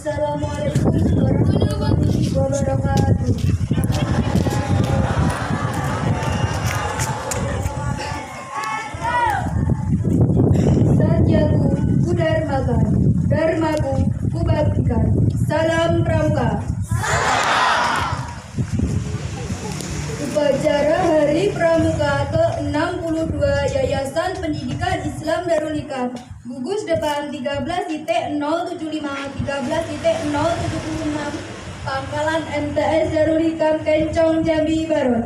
Assalamualaikum warahmatullahi wabarakatuh. Satyaku kudarmakan, dharmaku kubaktikan. Salam Pramuka. Upacara Hari Pramuka ke-62 Yayasan Pendidikan Islam Darul Hikam gugus depan 13.075 13.076 Pangkalan MTS Darul Hikam Kencong Jambi Barat.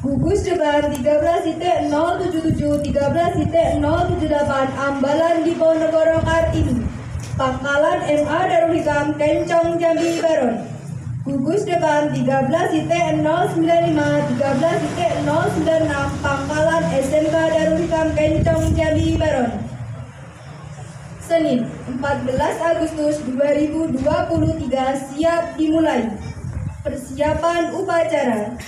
Gugus depan 13.077 13.078 Ambalan Diponegoro Kartini Pangkalan MA Darul Hikam Kencong Jambi Barat. Gugus depan 13.095 13.096 Pangkalan SMK Darul Hikam Kencong Jambi Barat. Senin 14 Agustus 2023 siap dimulai. Persiapan upacara.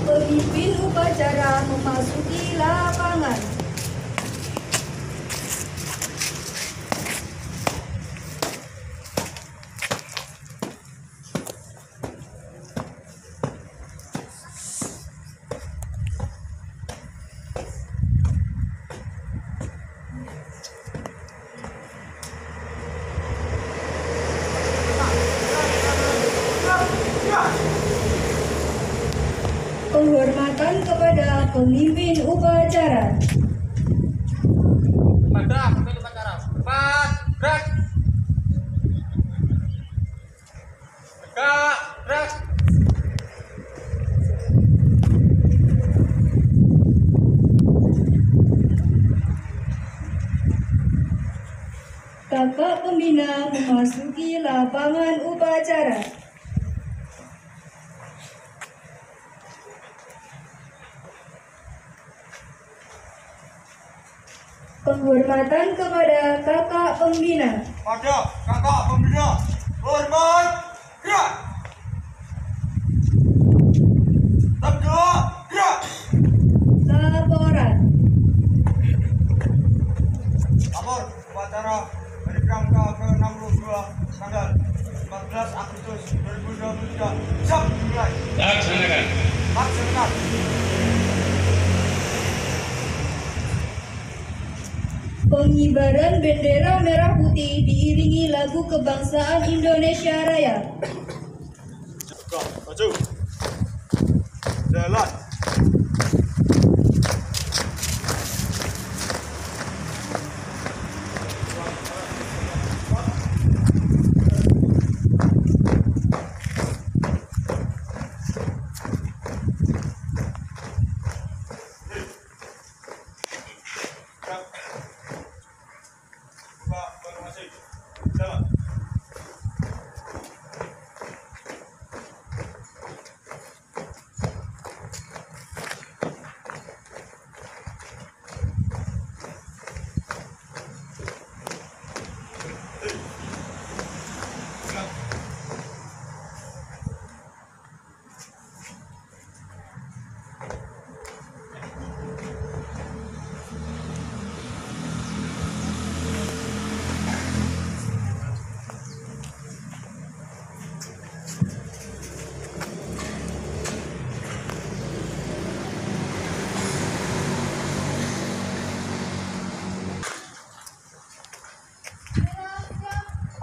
Pemimpin upacara memasuki lapangan. Penghormatan kepada pemimpin upacara. Pada pemimpin upacara. Cepat, gerak. Tegak, gerak. Kakak pembina memasuki lapangan upacara. Penghormatan kepada kakak pembina. Pada kakak pembina. Hormat, gerak. Tanda, gerak. Laporan. Lapor upacara Hari Pramuka ke-62 tanggal 14 Agustus 2023 siap dimulai. Laksanakan. Laksanakan. Pengibaran bendera merah putih diiringi lagu kebangsaan Indonesia Raya. Maju. Jalan. Jalan.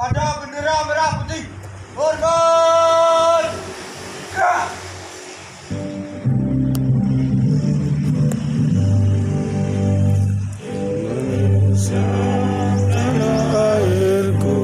Pada bendera merah putih. Hormat. Gerak. Airku,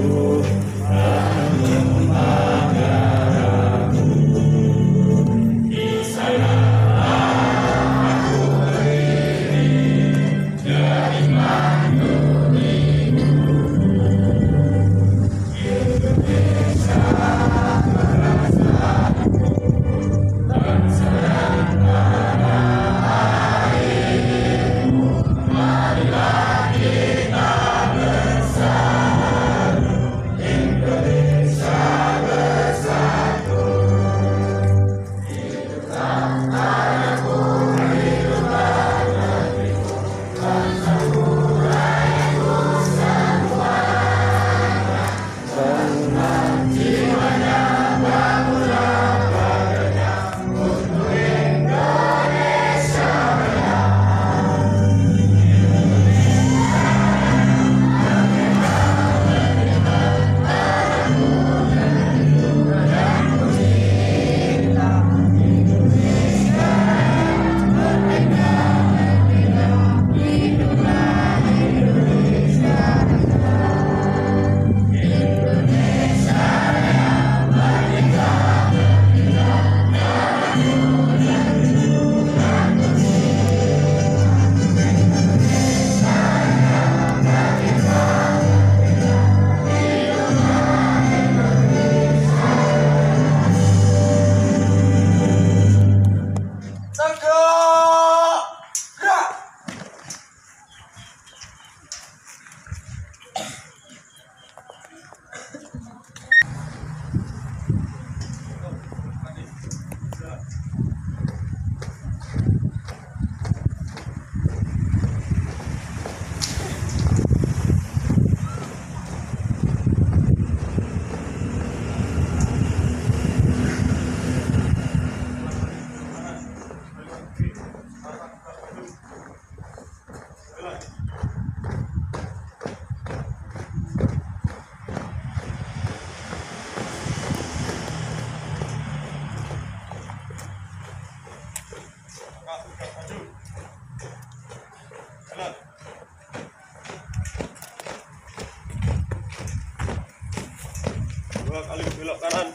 2 kali belok kanan.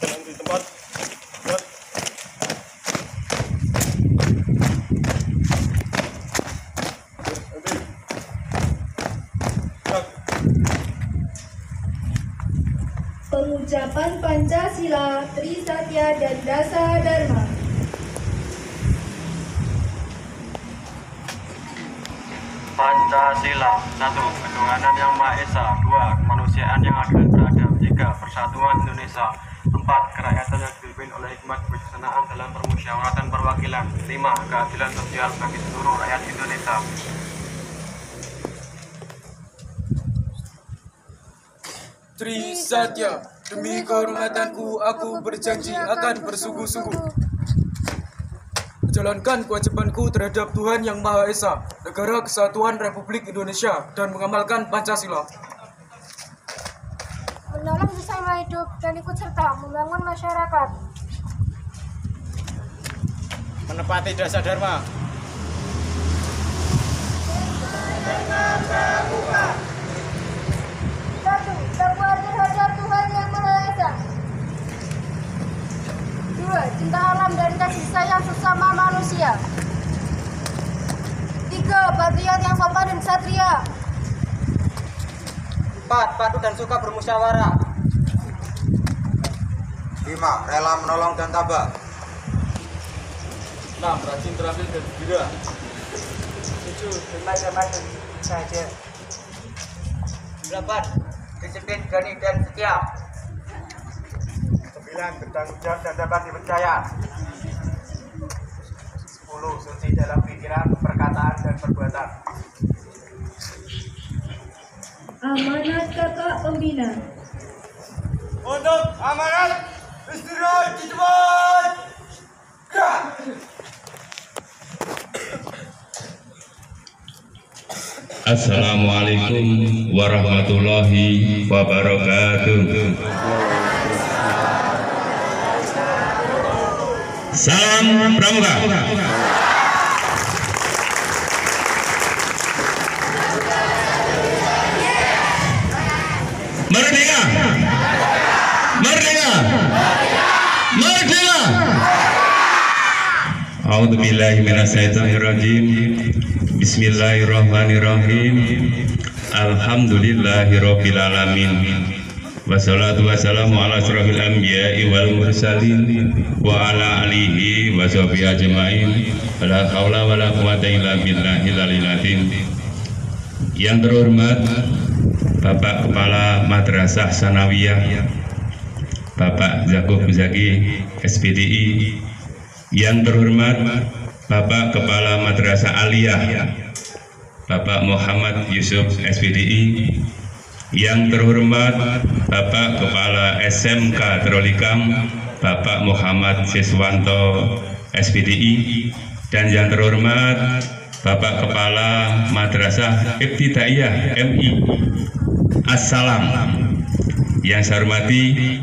Jalan di tempat. Buat. Pengucapan Pancasila, Trisatya dan Dasa Dharma. Pancasila. 1. Ketuhanan yang Maha Esa. 2. Kemanusiaan yang adil dan beradab. 3. Persatuan Indonesia. 4. Kerakyatan yang dipimpin oleh hikmat kebijaksanaan dalam permusyawaratan perwakilan. 5. Keadilan sosial bagi seluruh rakyat Indonesia. Trisatya, demi kehormatanku aku berjanji akan bersungguh-sungguh menjalankan kewajibanku terhadap Tuhan Yang Maha Esa, Negara Kesatuan Republik Indonesia, dan mengamalkan Pancasila. Menolong sesama hidup dan ikut serta membangun masyarakat. Menepati dasar dharma. Satu, takwa terhadap Tuhan Yang Maha Esa. 2. Cinta alam dan kasih sayang sesama manusia. 3. Patriot yang sopan dan satria. 4. Patuh dan suka bermusyawarah. 5. Rela menolong dan tabah. 6. Rajin terampil dan gembira. 7. Damai saja. 8. Disiplin, berani dan setia. 9. Bertanggung jawab dan dapat dipercaya. 10. Suci dalam pikiran, perkataan, dan perbuatan. Amanat Kakak Pembina. Untuk amanat istirahat di tempat. Gerak. Assalamualaikum warahmatullahi wabarakatuh. Salam Pramuka. Merdeka. Merdeka. Merdeka. A'udzubillahi minasyaitonirrajim. Bismillahirrahmanirrahim. Alhamdulillahirabbil alamin. Wassalatu wassalamu ala asyrofil anbiya'i wal mursalin wa ala alihi wa sahbihi ajmain. Wala haula wala quwwata illa billahil aliyyil azim. Yang terhormat Bapak Kepala Madrasah Sanawiyah Bapak Zakub Zaki SPDI. Yang terhormat Bapak Kepala Madrasah Aliyah Bapak Muhammad Yusuf SPDI. Yang terhormat Bapak Kepala SMK Terolikam Bapak Muhammad Siswanto SPDI. Dan yang terhormat Bapak Kepala Madrasah Ibtidaiyah MI Assalam. Yang saya hormati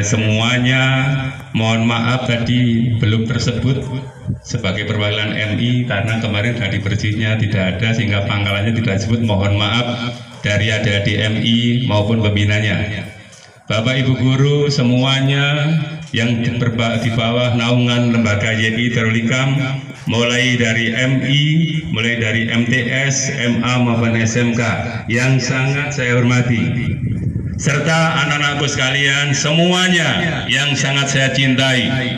semuanya, mohon maaf tadi belum tersebut sebagai perwakilan MI karena kemarin tadi bersihnya tidak ada sehingga pangkalannya tidak disebut. Mohon maaf dari adik-adik MI maupun pembinanya. Bapak Ibu guru semuanya yang di bawah naungan lembaga YI Terolikam, mulai dari MI, mulai dari MTS, MA maupun SMK yang sangat saya hormati, serta anak-anakku sekalian semuanya yang sangat saya cintai.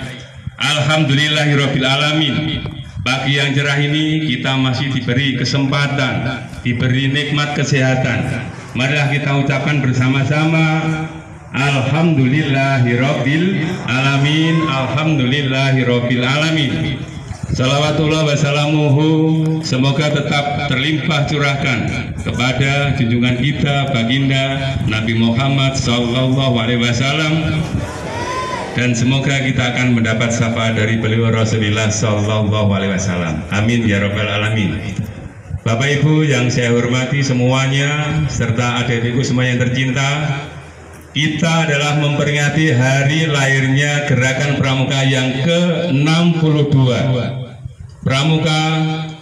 Alhamdulillahirabbil alamin. Pagi yang cerah ini kita masih diberi kesempatan, diberi nikmat kesehatan. Marilah kita ucapkan bersama-sama Alhamdulillahirabbil alamin. Alhamdulillahirabbil alamin. Salawatullah wassalamuhu, semoga tetap terlimpah curahkan kepada junjungan kita baginda Nabi Muhammad SAW, dan semoga kita akan mendapat syafaat dari beliau Rasulullah SAW. Amin ya rabbal alamin. Bapak Ibu yang saya hormati semuanya, serta adik-adikku semua yang tercinta, kita adalah memperingati hari lahirnya Gerakan Pramuka yang ke-62. Pramuka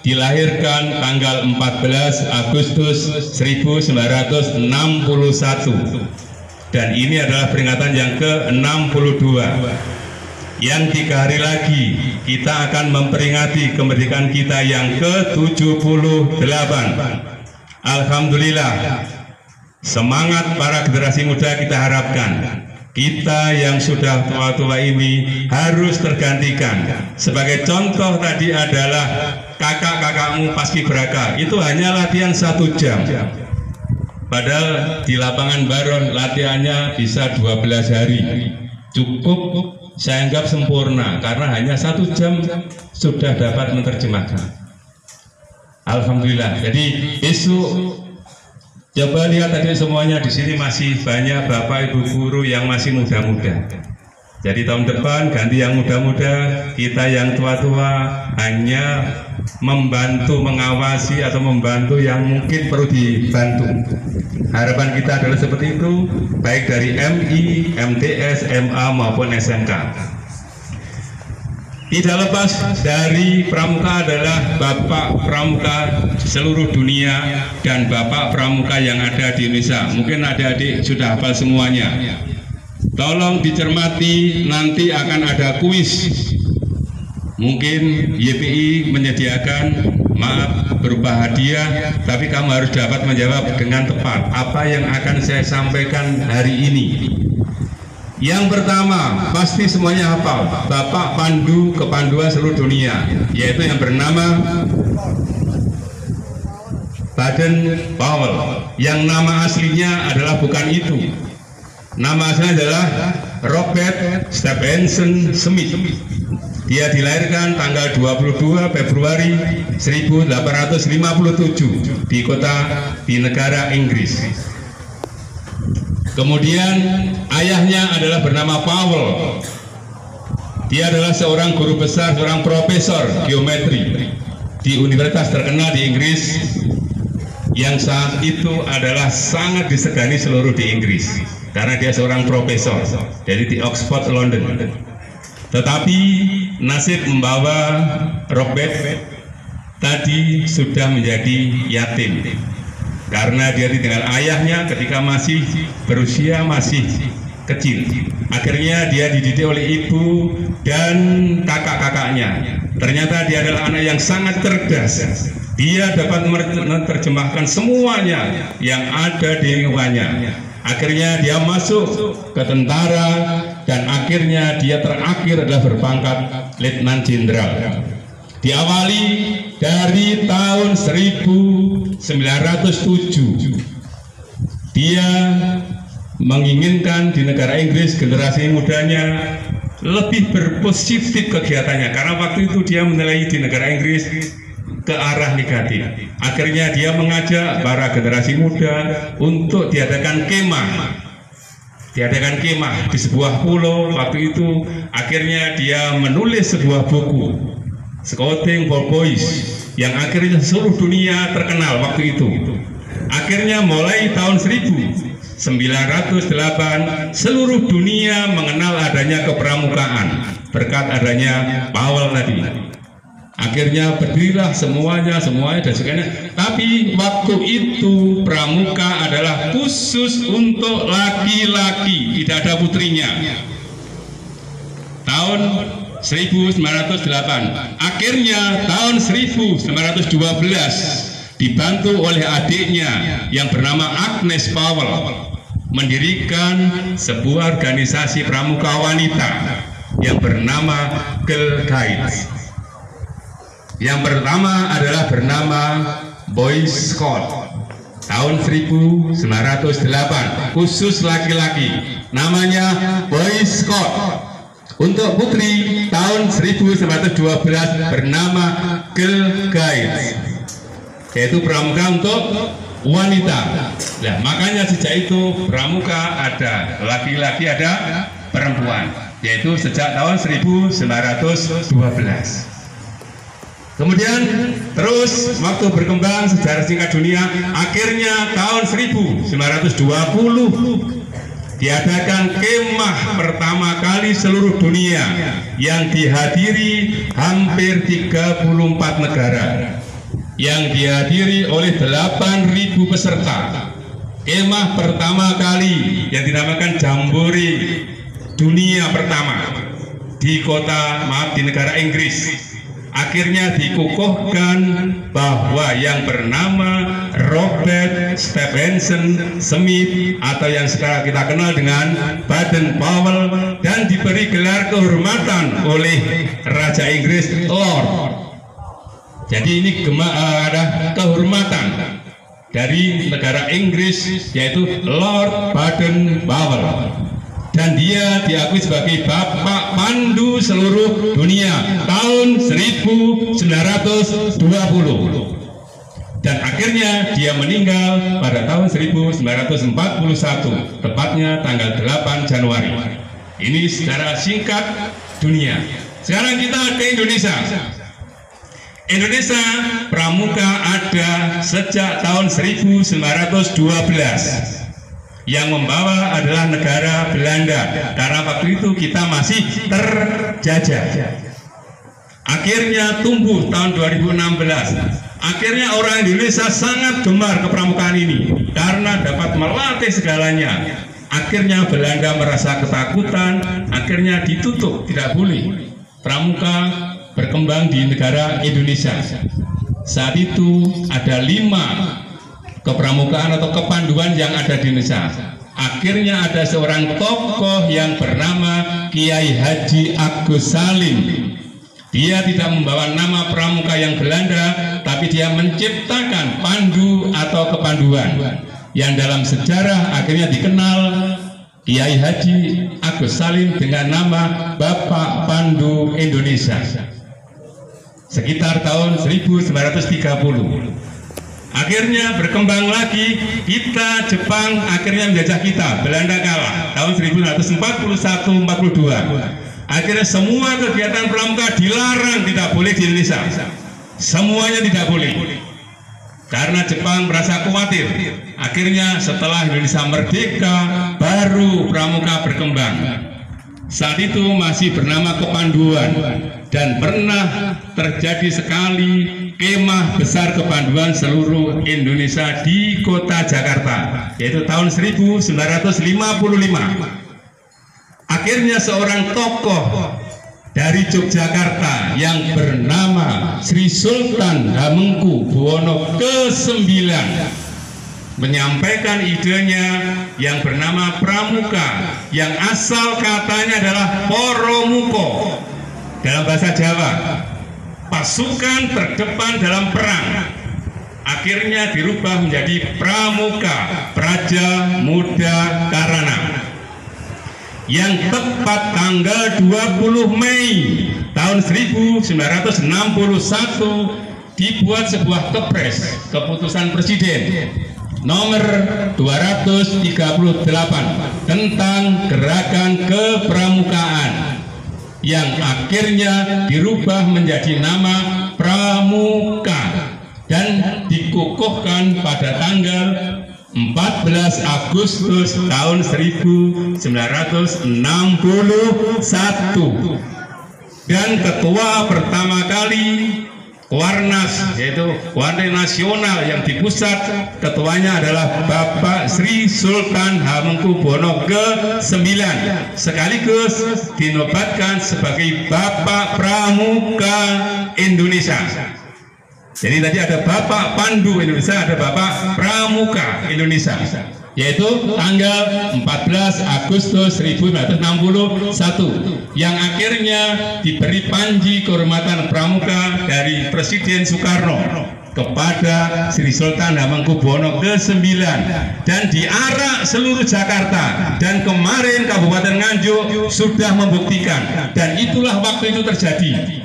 dilahirkan tanggal 14 Agustus 1961 Dan ini adalah peringatan yang ke-62. Yang 3 hari lagi kita akan memperingati kemerdekaan kita yang ke-78. Alhamdulillah, semangat para generasi muda kita harapkan kita yang sudah tua-tua ini harus tergantikan. Sebagai contoh tadi adalah kakak-kakakmu paskibraka, itu hanya latihan 1 jam. Padahal di lapangan Baron latihannya bisa 12 hari. Cukup saya anggap sempurna karena hanya 1 jam sudah dapat menerjemahkan. Alhamdulillah. Jadi besok coba lihat tadi semuanya di sini masih banyak bapak ibu guru yang masih muda-muda. Jadi tahun depan ganti yang muda-muda, kita yang tua-tua hanya membantu mengawasi atau membantu yang mungkin perlu dibantu. Harapan kita adalah seperti itu, baik dari MI, MTS, MA maupun SMK. Tidak lepas dari pramuka adalah Bapak Pramuka seluruh dunia dan Bapak Pramuka yang ada di Indonesia. Mungkin adik-adik sudah hafal semuanya. Tolong dicermati, nanti akan ada kuis. Mungkin YPI menyediakan, maaf, berupa hadiah, tapi kamu harus dapat menjawab dengan tepat apa yang akan saya sampaikan hari ini. Yang pertama, pasti semuanya hafal, Bapak Pandu Kepanduan seluruh dunia, yaitu yang bernama Baden-Powell. Yang nama aslinya adalah bukan itu. Nama aslinya adalah Robert Stephenson Smith. Dia dilahirkan tanggal 22 Februari 1857 di negara Inggris. Kemudian ayahnya adalah bernama Powell. Dia adalah seorang guru besar, seorang profesor geometri di universitas terkenal di Inggris yang saat itu adalah sangat disegani seluruh di Inggris karena dia seorang profesor, jadi di Oxford, London. Tetapi nasib membawa Robert tadi sudah menjadi yatim karena dia ditinggal ayahnya ketika masih berusia masih kecil. Akhirnya dia dididik oleh ibu dan kakak-kakaknya. Ternyata dia adalah anak yang sangat cerdas. Dia dapat menerjemahkan semuanya yang ada di lingkungannya. Akhirnya dia masuk ke tentara dan akhirnya dia terakhir adalah berpangkat Letnan Jenderal. Diawali dari tahun 1907, dia menginginkan di negara Inggris generasi mudanya lebih berpositif kegiatannya karena waktu itu dia menilai di negara Inggris ke arah negatif. Akhirnya dia mengajak para generasi muda untuk diadakan kemah di sebuah pulau waktu itu. Akhirnya dia menulis sebuah buku Scouting for Boys yang akhirnya seluruh dunia terkenal waktu itu. Akhirnya mulai tahun 1908 seluruh dunia mengenal adanya kepramukaan berkat adanya Powell tadi. Akhirnya berdirilah semuanya dan sebagainya. Tapi waktu itu pramuka adalah khusus untuk laki-laki, tidak ada putrinya. Tahun 1908. Akhirnya tahun 1912 dibantu oleh adiknya yang bernama Agnes Powell mendirikan sebuah organisasi pramuka wanita yang bernama Girl Guides. Yang pertama adalah bernama Boy Scout tahun 1908, khusus laki-laki, namanya Boy Scout. Untuk putri tahun 1912 bernama Girl Guides, yaitu pramuka untuk wanita. Nah, makanya sejak itu pramuka ada laki-laki ada perempuan, yaitu sejak tahun 1912. Kemudian terus waktu berkembang sejarah singkat dunia, akhirnya tahun 1920 diadakan kemah pertama kali seluruh dunia yang dihadiri hampir 34 negara, yang dihadiri oleh 8.000 peserta. kemah pertama kali yang dinamakan Jambore Dunia pertama di di negara Inggris. Akhirnya dikukuhkan bahwa yang bernama Robert Stephenson Smith atau yang sekarang kita kenal dengan Baden Powell dan diberi gelar kehormatan oleh Raja Inggris Lord. Jadi ini ada kehormatan dari negara Inggris yaitu Lord Baden Powell. Dan dia diakui sebagai Bapak Pandu seluruh dunia tahun 1920. Dan akhirnya dia meninggal pada tahun 1941, tepatnya tanggal 8 Januari. Ini secara singkat dunia. Sekarang kita ke Indonesia. Indonesia Pramuka ada sejak tahun 1912. Yang membawa adalah negara Belanda karena waktu itu kita masih terjajah. Akhirnya tumbuh tahun 2016. Akhirnya orang Indonesia sangat gemar kepramukaan ini karena dapat melatih segalanya. Akhirnya Belanda merasa ketakutan, akhirnya ditutup, tidak boleh pramuka berkembang di negara Indonesia. Saat itu ada 5 kepramukaan atau kepanduan yang ada di Indonesia. Akhirnya ada seorang tokoh yang bernama Kiai Haji Agus Salim. Dia tidak membawa nama pramuka yang Belanda, tapi dia menciptakan pandu atau kepanduan yang dalam sejarah akhirnya dikenal Kiai Haji Agus Salim dengan nama Bapak Pandu Indonesia. Sekitar tahun 1930. Akhirnya berkembang lagi, kita Jepang akhirnya menjajah kita, Belanda kalah tahun 1941-42. Akhirnya semua kegiatan pramuka dilarang, tidak boleh di Indonesia. Semuanya tidak boleh. Karena Jepang merasa khawatir. Akhirnya setelah Indonesia merdeka, baru pramuka berkembang. Saat itu masih bernama kepanduan dan pernah terjadi sekali kemah besar kepanduan seluruh Indonesia di kota Jakarta, yaitu tahun 1955. Akhirnya seorang tokoh dari Yogyakarta yang bernama Sri Sultan Hamengkubuwono ke-9 menyampaikan idenya yang bernama pramuka, yang asal katanya adalah poromuko dalam bahasa Jawa, pasukan terdepan dalam perang. Akhirnya dirubah menjadi Pramuka Praja Muda Karana, yang tepat tanggal 20 Mei tahun 1961 dibuat sebuah kepres, keputusan presiden nomor 238 tentang gerakan kepramukaan, yang akhirnya dirubah menjadi nama Pramuka dan dikukuhkan pada tanggal 14 Agustus tahun 1961. Dan ketua pertama kali Warnas, yaitu Warna Nasional yang di pusat, ketuanya adalah Bapak Sri Sultan Hamengkubuwono ke-9, sekaligus dinobatkan sebagai Bapak Pramuka Indonesia. Jadi tadi ada Bapak Pandu Indonesia, ada Bapak Pramuka Indonesia, yaitu tanggal 14 Agustus 1961 yang akhirnya diberi panji kehormatan pramuka dari Presiden Soekarno kepada Sri Sultan Hamengkubuwono ke-9 dan diarak seluruh Jakarta, dan kemarin Kabupaten Nganjuk sudah membuktikan, dan itulah waktu itu terjadi.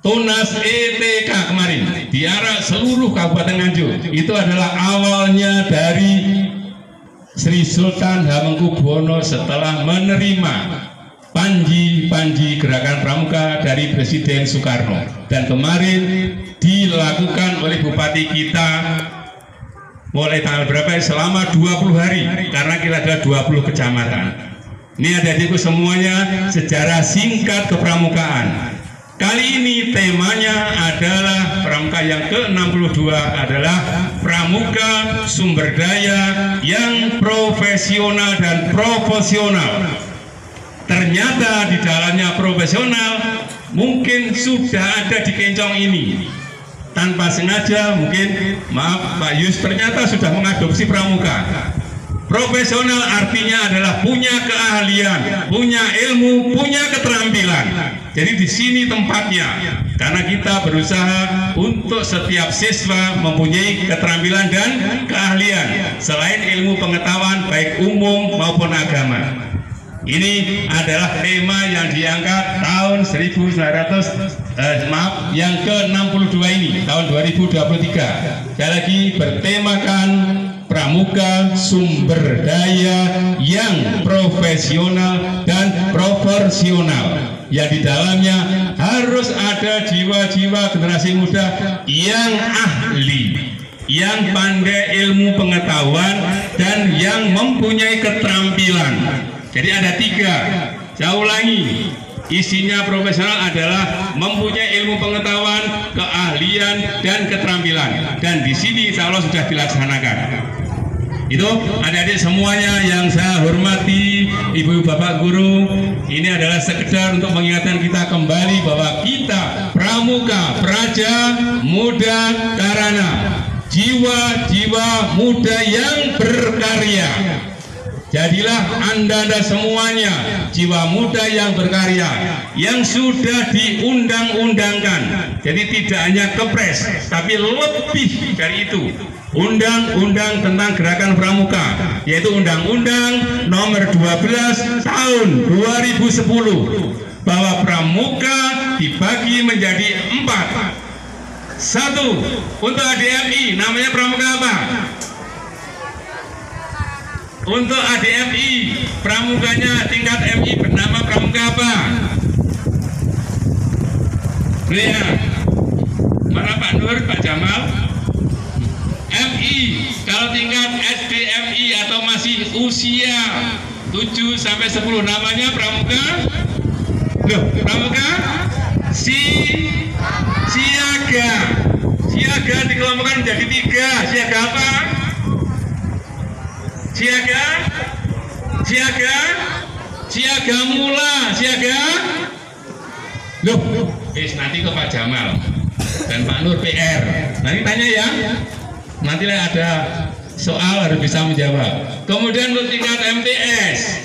Tunas ETK kemarin diarak seluruh Kabupaten Nganjuk. Itu adalah awalnya dari Sri Sultan Hamengkubuwono setelah menerima panji gerakan pramuka dari Presiden Soekarno, dan kemarin dilakukan oleh Bupati kita mulai tanggal berapa, selama 20 hari, karena kita ada 20 kecamatan. Ini ada di semuanya sejarah singkat kepramukaan. Kali ini temanya adalah pramuka yang ke-62 adalah pramuka sumber daya yang profesional dan proporsional. Ternyata di dalamnya profesional mungkin sudah ada di kencong ini. Tanpa sengaja mungkin, maaf Pak Yus, ternyata sudah mengadopsi pramuka. Profesional artinya adalah punya keahlian, punya ilmu, punya keterampilan. Jadi di sini tempatnya, karena kita berusaha untuk setiap siswa mempunyai keterampilan dan keahlian selain ilmu pengetahuan baik umum maupun agama. Ini adalah tema yang diangkat tahun 1900 yang ke-62 ini, tahun 2023. Sekali lagi bertemakan pramuka sumber daya yang profesional dan proporsional. Yang di dalamnya harus ada jiwa-jiwa generasi muda yang ahli, yang pandai ilmu pengetahuan, dan yang mempunyai keterampilan. Jadi ada 3, saya ulangi, isinya profesional adalah mempunyai ilmu pengetahuan, keahlian, dan keterampilan. Dan di sini insya Allah sudah dilaksanakan. Itu adik-adik semuanya yang saya hormati, ibu bapak guru, ini adalah sekedar untuk mengingatkan kita kembali bahwa kita pramuka praja muda karana, jiwa-jiwa muda yang berkarya. Jadilah anda semuanya jiwa muda yang berkarya, yang sudah diundang-undangkan. Jadi tidak hanya kepres, tapi lebih dari itu. Undang-undang tentang gerakan pramuka, yaitu Undang-Undang Nomor 12 Tahun 2010, bahwa pramuka dibagi menjadi 4. 1, untuk ADMI namanya pramuka apa? Untuk ADMI pramukanya tingkat MI bernama pramuka apa? Lihat, mana Pak Nur, Pak Jamal? MI, kalau tingkat SDMI atau masih usia 7 sampai 10 namanya pramuka. Loh, pramuka siaga. Siaga dikelompokkan menjadi 3. Siaga apa? Siaga mula, siaga. Loh, nanti ke Pak Jamal dan Pak Nur PR. Nanti tanya ya. Nanti ada soal harus bisa menjawab. Kemudian untuk tingkat MTS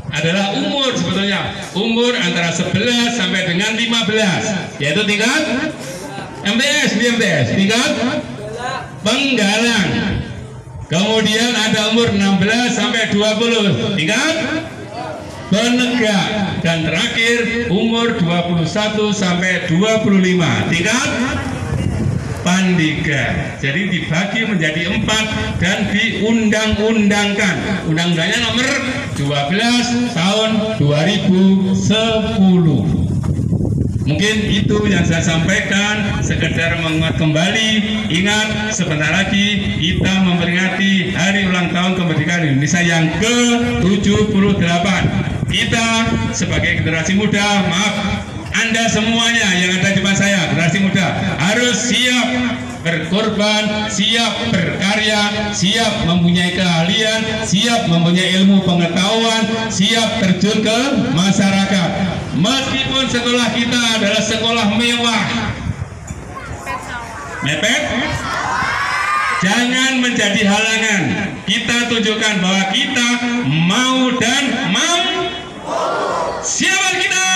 adalah umur, sebetulnya umur antara 11 sampai dengan 15, yaitu tingkat MTS, tingkat penggalang. Kemudian ada umur 16 sampai 20, tingkat penegak, dan terakhir umur 21 sampai 25, tingkat pandega. Jadi dibagi menjadi 4 dan diundang-undangkan. Undang-undangnya nomor 12 tahun 2010. Mungkin itu yang saya sampaikan, sekedar menguat kembali. Ingat, sebentar lagi kita memperingati hari ulang tahun kemerdekaan Indonesia yang ke-78. Kita sebagai generasi muda, maaf, Anda semuanya yang ada di depan saya, generasi muda, harus siap berkorban, siap berkarya, siap mempunyai keahlian, siap mempunyai ilmu pengetahuan, siap terjun ke masyarakat. Meskipun sekolah kita adalah sekolah mewah, mepet, jangan menjadi halangan. Kita tunjukkan bahwa kita mau dan mampu. Siapa kita?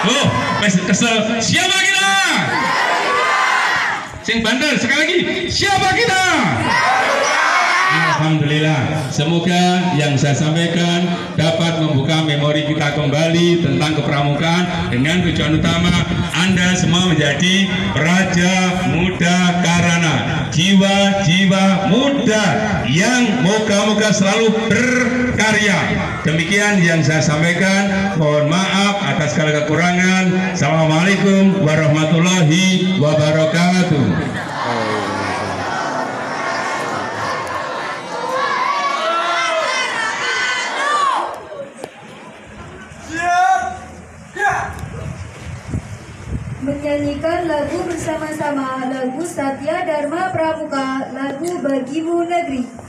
Oh, kesel. Siapa kita? Sing bandel sekali lagi. Siapa kita? Alhamdulillah. Semoga yang saya sampaikan dapat membuka memori kita kembali tentang kepramukaan, dengan tujuan utama Anda semua menjadi praja muda karana, jiwa-jiwa muda yang moga-moga selalu berkarya. Demikian yang saya sampaikan. Mohon maaf atas segala kekurangan. Assalamualaikum warahmatullahi wabarakatuh. Nyanyikan lagu bersama-sama, lagu Satya Dharma Pramuka, lagu Bagimu Negeri.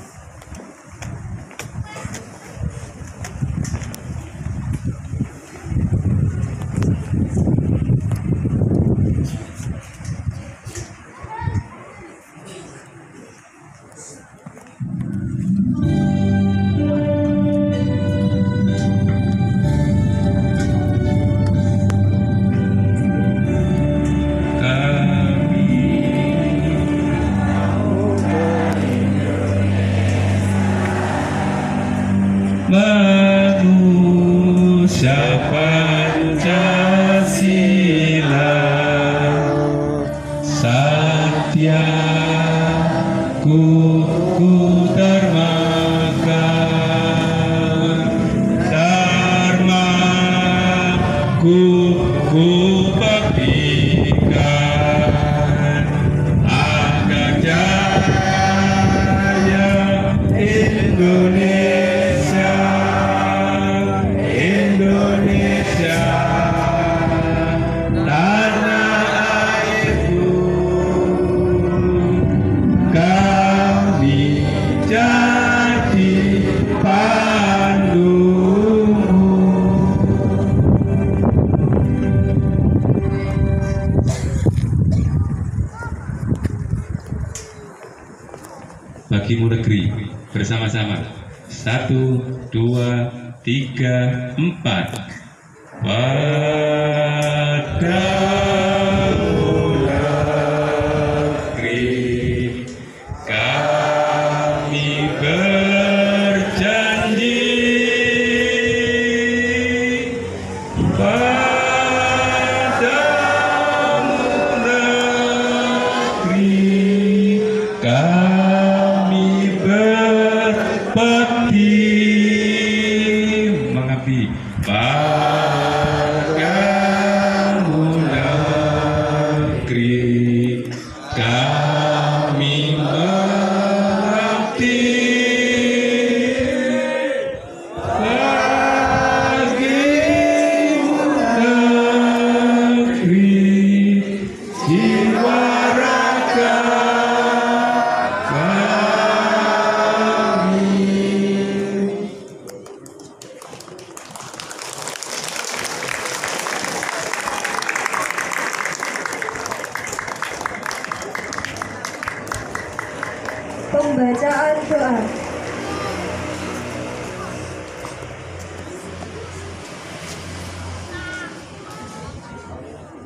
Manusia Pancasila Satya Kuku Dharmaka Dharma Kuku Bhaktikan Angkat Jaya Indonesia Indonesia tanah airku kami jadi pandumu. Bagimu negeri bersama-sama 1, 2, 3, 4 Padamu negeri kami berjanji padamu negeri kami berbakti mengabdi padamu negeri kami mengabdi bagimu negeri jiwa raga Pembacaan doa.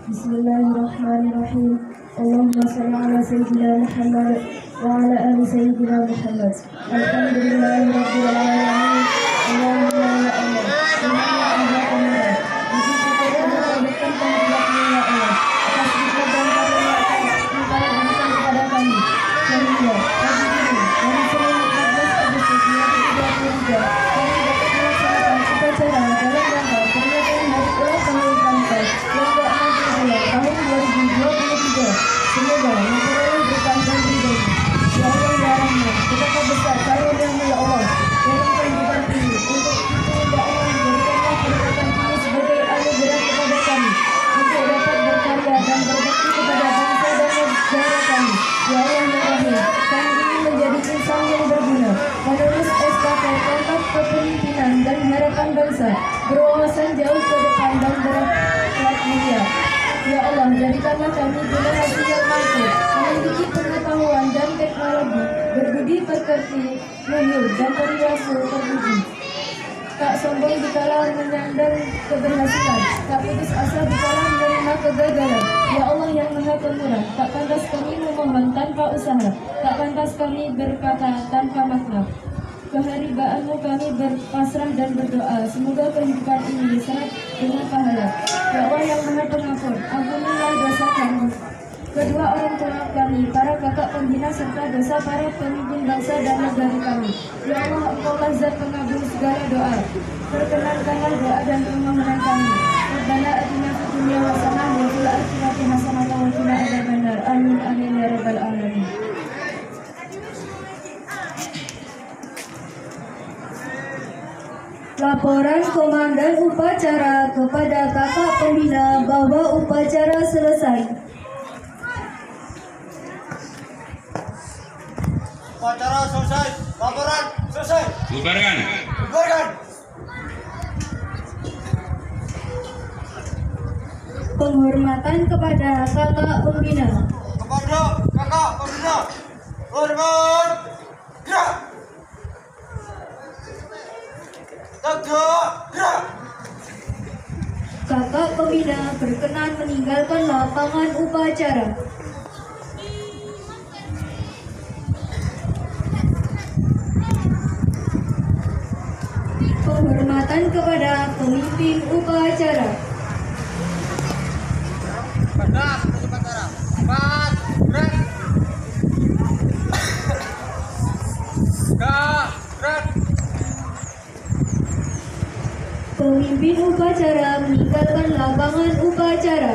Bismillahirrahmanirrahim. Allahumma shalli ala sayyidina Muhammad wa ala ali sayyidina Muhammad. Alhamdulillahirabbil alamin. Allahumma ya Allah. Inna Allah. Puji syukur dan kebaikan kehadiratmu ya Allah. Atas nikmat dan karunia Engkau yang berikan kepada kami. Sehingga pagi ini hari Senin 14 Agustus 2023 kami dapat melaksanakan upacara dalam rangka peringatan Hari Ulang Tahun Bangsa yang ke-62 tahun 2023. Semoga memperoleh berkah dan ridho. Ya Allah ya Rahman, betapa besar karuniamu ya Allah dalam kehidupan ini. Untuk itu ya Allah jadikanlah kehidupan ini sebagai anugerah kepada kami untuk dapat berkarya dan berbakti kepada bangsa dan negara kami. Ya Allah ya Rahim, kami ingin menjadi insan yang berguna, menerus estafet tongkat kepemimpinan dan harapan bangsa, berwawasan jauh ke depan dan berakhlak mulia. Ya Allah, jadikanlah kami generasi yang mampu, memiliki pengetahuan dan teknologi, berbudi pekerti, luhur dan perilaku terpuji. Tak sombong dikala menyandang keberhasilan, tak putus asa dikala menerima kegagalan. Ya Allah yang Maha Pemurah, tak pantas kami memohon tanpa usaha, tak pantas kami berkata tanpa makna. Keharibaanmu kami berpasrah dan berdoa, semoga kehidupan ini syarat dengan pahala. Ya Allah yang Maha Pengampun, ampunilah dosa kami, kedua orang tua kami, para kakak pembina serta dosa para pemimpin bangsa dan negara kami. Ya Allah, Engkaulah zat pengabul segala doa. Perkenankanlah doa dan permohonan kami. Rabbana atina fid dunya hasanah wa fil akhirati hasanah wa qina adzabannar. Amin amin ya rabbal alamin. Laporan Komandan Upacara kepada Kakak Pembina bahwa upacara selesai. Upacara selesai. Laporan selesai. Bubarkan. Bubarkan. Penghormatan kepada Kakak Pembina. Kepada Kakak Pembina. Hormat. Gerak. Tegak. Gerak. Kakak Pembina berkenan meninggalkan lapangan upacara. Penghormatan kepada pemimpin upacara. Pemimpin upacara meninggalkan lapangan upacara.